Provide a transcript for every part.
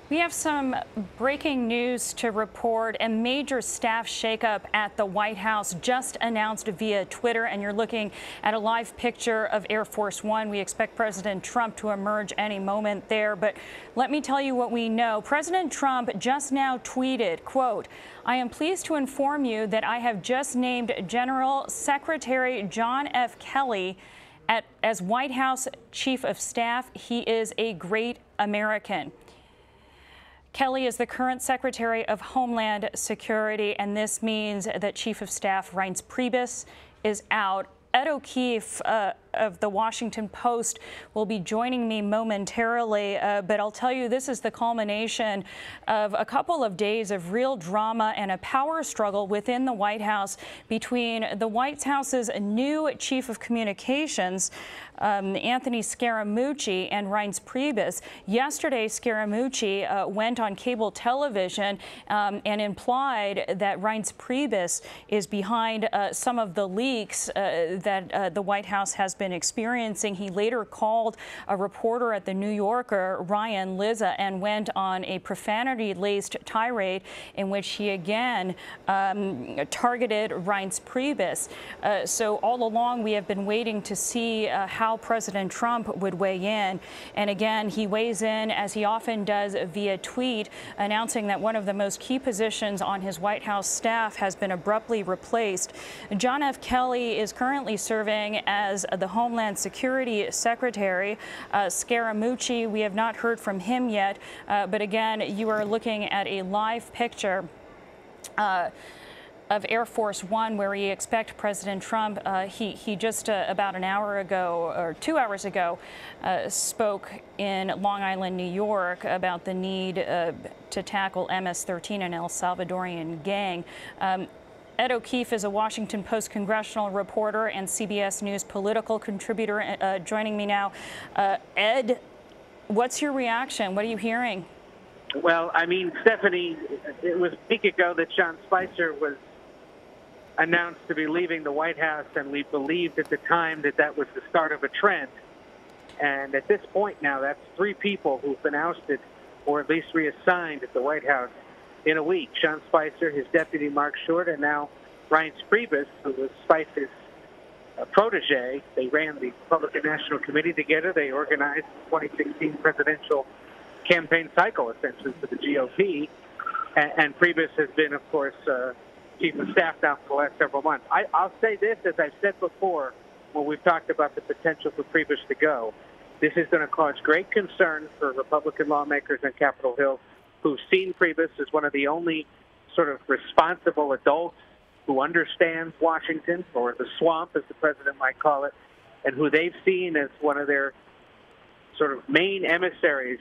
We have some breaking news to report. A major staff shakeup at the White House just announced via Twitter, and you're looking at a live picture of Air Force One. We expect President Trump to emerge any moment there, but let me tell you what we know. President Trump just now tweeted, quote, "I am pleased to inform you that I have just named General Secretary John F. Kelly as White House Chief of Staff. He is a great American." Kelly is the current Secretary of Homeland Security, and this means that Chief of Staff Reince Priebus is out. Ed O'Keefe of the Washington Post will be joining me momentarily, but I'll tell you, this is the culmination of a couple of days of real drama and a power struggle within the White House between the White House's new Chief of Communications, Anthony Scaramucci, and Reince Priebus. Yesterday, Scaramucci went on cable television and implied that Reince Priebus is behind some of the leaks that the White House has been experiencing. He later called a reporter at the New Yorker, Ryan Lizza, and went on a profanity-laced tirade in which he again targeted Reince Priebus. So all along, we have been waiting to see how President Trump would weigh in. And again, he weighs in, as he often does, via tweet, announcing that one of the most key positions on his White House staff has been abruptly replaced. John F. Kelly is currently serving as the Homeland Security Secretary. Scaramucci, we have not heard from him yet, but again, you are looking at a live picture of Air Force One, where we expect President Trump, he just about an hour ago or 2 hours ago spoke in Long Island, New York about the need to tackle MS-13, an El Salvadorian gang. Ed O'Keefe is a Washington Post congressional reporter and CBS News political contributor joining me now. Ed, what's your reaction? What are you hearing? Well, I mean, Stephanie, it was a week ago that Sean Spicer was announced to be leaving the White House, and we believed at the time that that was the start of a trend. And at this point now, that's 3 people who've been ousted or at least reassigned at the White House in a week. Sean Spicer, his deputy Mark Short, and now Reince Priebus, who was Spicer's protege. They ran the Republican National Committee together. They organized the 2016 presidential campaign cycle, essentially, for the GOP. And Priebus has been, of course, Chief of Staff now for the last several months. I'll say this, as I've said before, when we've talked about the potential for Priebus to go, this is going to cause great concern for Republican lawmakers on Capitol Hill who've seen Priebus as one of the only sort of responsible adults who understands Washington, or the swamp, as the president might call it, and who they've seen as one of their sort of main emissaries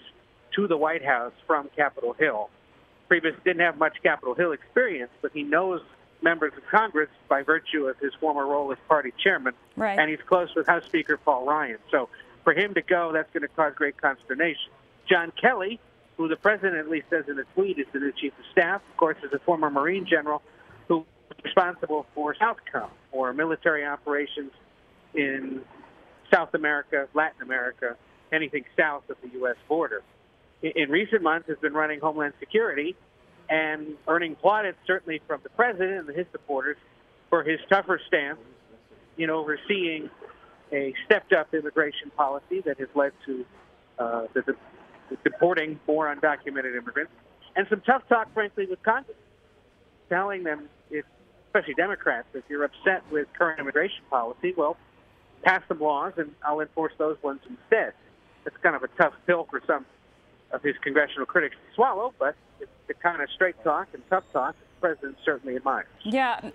to the White House from Capitol Hill. Priebus didn't have much Capitol Hill experience, but he knows members of Congress by virtue of his former role as party chairman, right. And he's close with House Speaker Paul Ryan. So for him to go, that's going to cause great consternation. John Kelly, who the president at least says in a tweet is the new Chief of Staff, of course, is a former Marine general who was responsible for SOUTHCOM, or military operations in South America, Latin America, anything south of the U.S. border. In recent months has been running Homeland Security and earning plaudits, certainly from the president and his supporters, for his tougher stance in overseeing a stepped-up immigration policy that has led to the deporting more undocumented immigrants, and some tough talk, frankly, with Congress, telling them, especially Democrats, if you're upset with current immigration policy, well, pass some laws and I'll enforce those ones instead. It's kind of a tough pill for some of his congressional critics to swallow, but it's the kind of straight talk and tough talk the president certainly admires. Yeah,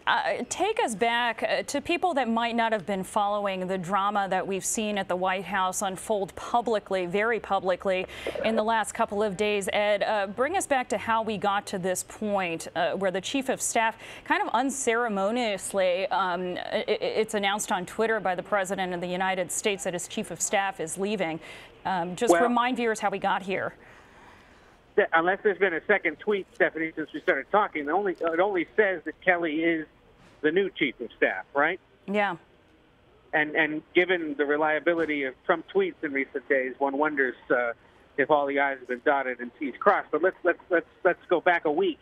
take us back to people that might not have been following the drama that we've seen at the White House unfold publicly, very publicly, in the last couple of days. Ed, bring us back to how we got to this point where the Chief of Staff kind of unceremoniously, it's announced on Twitter by the President of the United States that his Chief of Staff is leaving. Just remind viewers how we got here. Unless there's been a second tweet, Stephanie, since we started talking, it only says that Kelly is the new Chief of Staff, right? Yeah. And given the reliability of Trump tweets in recent days, one wonders if all the I's have been dotted and T's crossed. But let's go back a week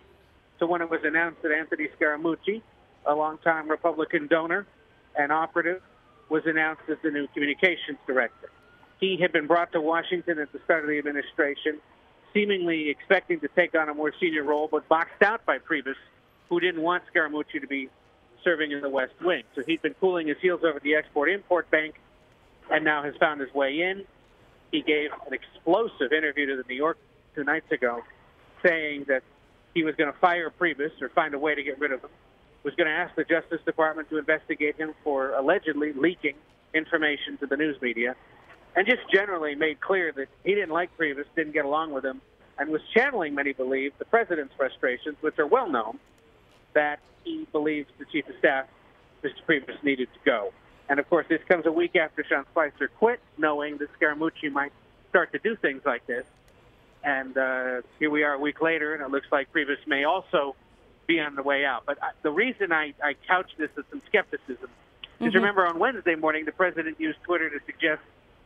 to when it was announced that Anthony Scaramucci, a longtime Republican donor and operative, was announced as the new communications director. He had been brought to Washington at the start of the administration, seemingly expecting to take on a more senior role, but boxed out by Priebus, who didn't want Scaramucci to be serving in the West Wing. So he'd been cooling his heels over at the Export-Import Bank and now has found his way in. He gave an explosive interview to the New York 2 nights ago, saying that he was going to fire Priebus or find a way to get rid of him, was going to ask the Justice Department to investigate him for allegedly leaking information to the news media, and just generally made clear that he didn't like Priebus, didn't get along with him, and was channeling, many believe, the president's frustrations, which are well known, that he believes the chief of staff, Mr. Priebus, needed to go. And, of course, this comes a week after Sean Spicer quit, knowing that Scaramucci might start to do things like this. And here we are a week later, and it looks like Priebus may also be on the way out. But the reason I couch this as some skepticism is, remember, on Wednesday morning, the president used Twitter to suggest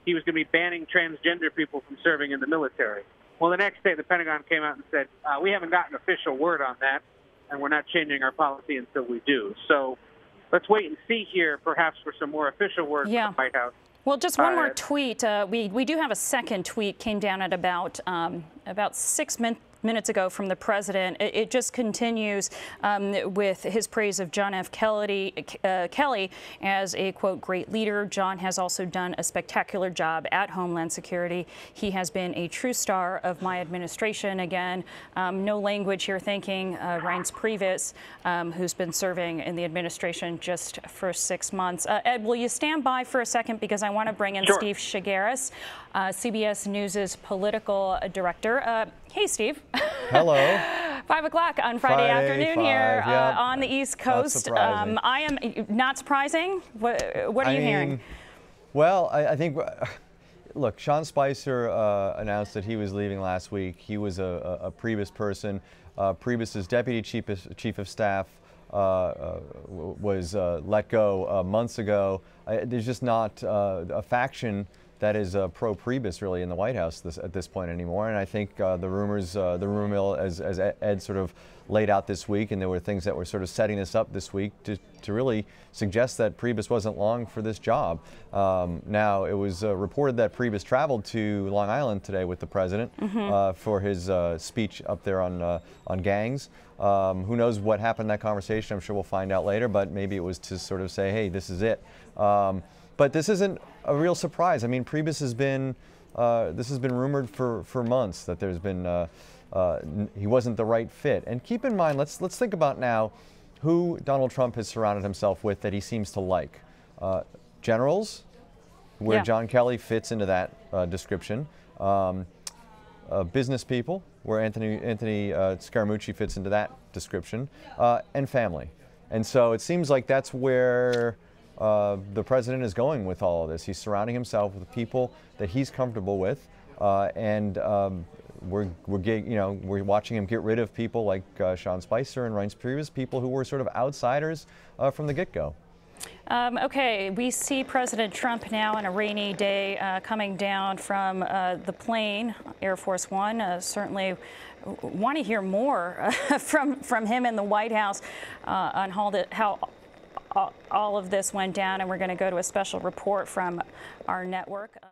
he was going to be banning transgender people from serving in the military. Well, the next day, the Pentagon came out and said, we haven't gotten official word on that, and we're not changing our policy until we do. So let's wait and see here, perhaps, for some more official word from the White House. Well, just one more tweet. We do have a second tweet, came down at about 6 minutes ago from the president. It just continues with his praise of John F. Kelly as a, quote, great leader. John has also done a spectacular job at Homeland Security. He has been a true star of my administration. Again, no language here thanking Reince Priebus, who's been serving in the administration just for 6 months. Ed, will you stand by for a second, because I want to bring in Steve Chaggaris, CBS News' political director. Hey, Steve. Hello. 5 o'clock on Friday afternoon here on the East Coast. I am not surprising. What are you hearing? Well, I think, look, Sean Spicer announced that he was leaving last week. He was a Priebus person. Priebus's deputy chief of staff was let go months ago. There's just not a faction that is pro-Priebus really in the White House at this point anymore. And I think the rumors, the rumor mill, as Ed sort of laid out this week, and there were things that were sort of setting this up this week to really suggest that Priebus wasn't long for this job. Now, it was reported that Priebus traveled to Long Island today with the president for his speech up there on gangs. Who knows what happened in that conversation? I'm sure we'll find out later, but maybe it was to sort of say, hey, this is it. But this isn't a real surprise. I mean, Priebus has been, this has been rumored for months that there's been, he wasn't the right fit. And keep in mind, let's think about now who Donald Trump has surrounded himself with that he seems to like. Generals, where John Kelly fits into that description. Business people, where Anthony Scaramucci fits into that description, and family. And so it seems like that's where the president is going with all of this. He's surrounding himself with people that he's comfortable with, and we're watching him get rid of people like Sean Spicer and Reince Priebus, people who were sort of outsiders from the get-go. Okay, we see President Trump now on a rainy day coming down from the plane, Air Force One. Certainly want to hear more from him in the White House on how all of this went down, and we're going to go to a special report from our network.